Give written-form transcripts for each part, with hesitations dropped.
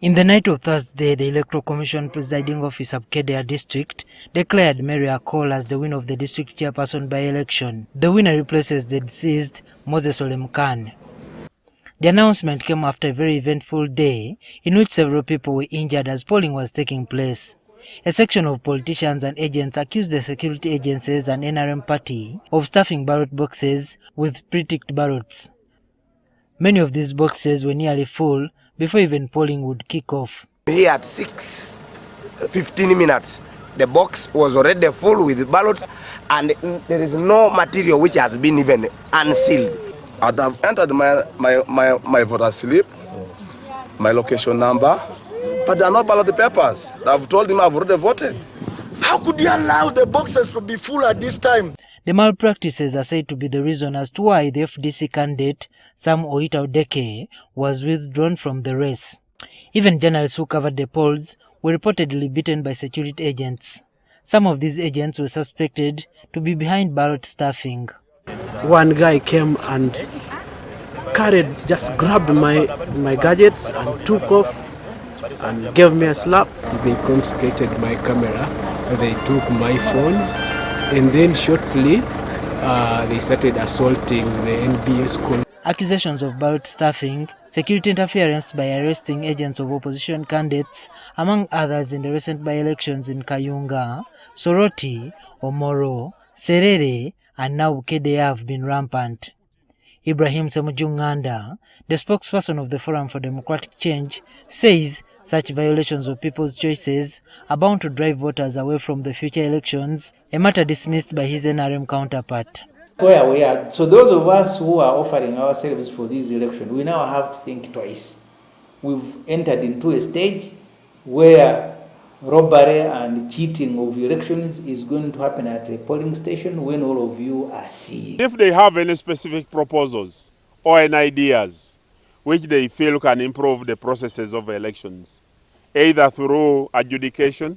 In the night of Thursday, the Electoral Commission Presiding Officer Bukedea District declared Mary Akol as the winner of the District Chairperson by-election. The winner replaces the deceased Moses Olemkan. The announcement came after a very eventful day in which several people were injured as polling was taking place. A section of politicians and agents accused the security agencies and NRM party of stuffing ballot boxes with pre-ticked ballots. Many of these boxes were nearly full before even polling would kick off. Here at 6:15 minutes, the box was already full with ballots and there is no material which has been even unsealed. I've entered my voter slip, my location number, but they are not ballot papers. I've told him I've already voted. How could you allow the boxes to be full at this time? The malpractices are said to be the reason as to why the FDC candidate, Sam Oita-Odeke, was withdrawn from the race. Even journalists who covered the polls were reportedly beaten by security agents. Some of these agents were suspected to be behind ballot stuffing. One guy came and just grabbed my gadgets and took off and gave me a slap. They confiscated my camera, they took my phones, and then shortly they started assaulting the NBS school. Accusations of ballot stuffing, security interference by arresting agents of opposition candidates, among others in the recent by-elections in Kayunga, Soroti, Omoro, Serere, and now Bukedea have been rampant. Ibrahim Ssemujju Nganda, the spokesperson of the Forum for Democratic Change, says such violations of people's choices are bound to drive voters away from the future elections, a matter dismissed by his NRM counterpart. Where we are, so those of us who are offering ourselves for this election, we now have to think twice. We've entered into a stage where robbery and cheating of elections is going to happen at a polling station when all of you are seeing. If they have any specific proposals or any ideas which they feel can improve the processes of elections, either through adjudication,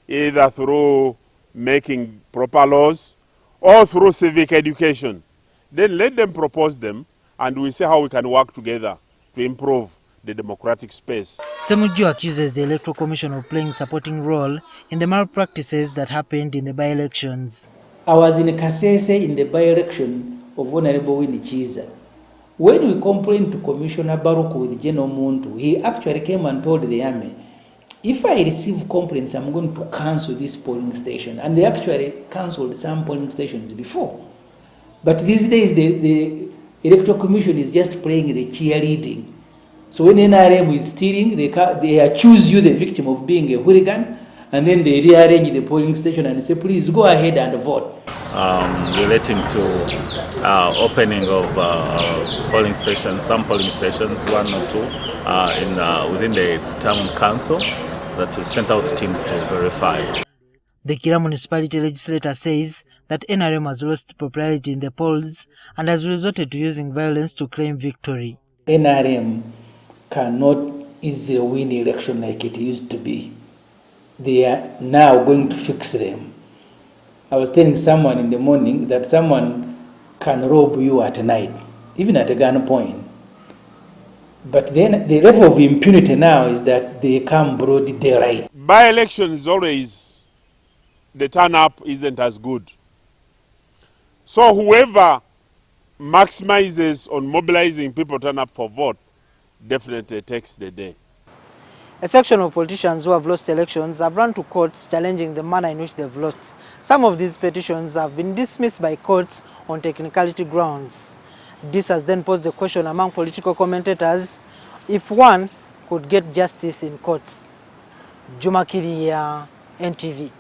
either through making proper laws, or through civic education, then let them propose them and we see how we can work together to improve the democratic space. Ssemujju accuses the Electoral Commission of playing a supporting role in the malpractices that happened in the by-elections. I was in Kasese in the by-election of Honorable Winnie Chiza. When we complained to Commissioner Baruch with General Muntu, he actually came and told the army, if I receive complaints, I'm going to cancel this polling station. And they actually cancelled some polling stations before. But these days, the Electoral Commission is just playing the cheerleading. So when NRM is stealing, they accuse you, the victim, of being a hooligan, and then they rearrange the polling station and say, please go ahead and vote. Relating to opening of polling stations, some polling stations, one or two, within the town council, that we've sent out teams to verify. The Kira municipality legislator says that NRM has lost popularity in the polls and has resorted to using violence to claim victory. NRM cannot easily win election like it used to be. They are now going to fix them. I was telling someone in the morning that someone can rob you at night, even at a gunpoint. But then the level of impunity now is that they come broad daylight. By-elections always, the turn-up isn't as good. So whoever maximizes on mobilizing people to turn up for vote definitely takes the day. A section of politicians who have lost elections have run to courts challenging the manner in which they've lost. Some of these petitions have been dismissed by courts on technicality grounds. This has then posed the question among political commentators if one could get justice in courts. Bukedea, NTV.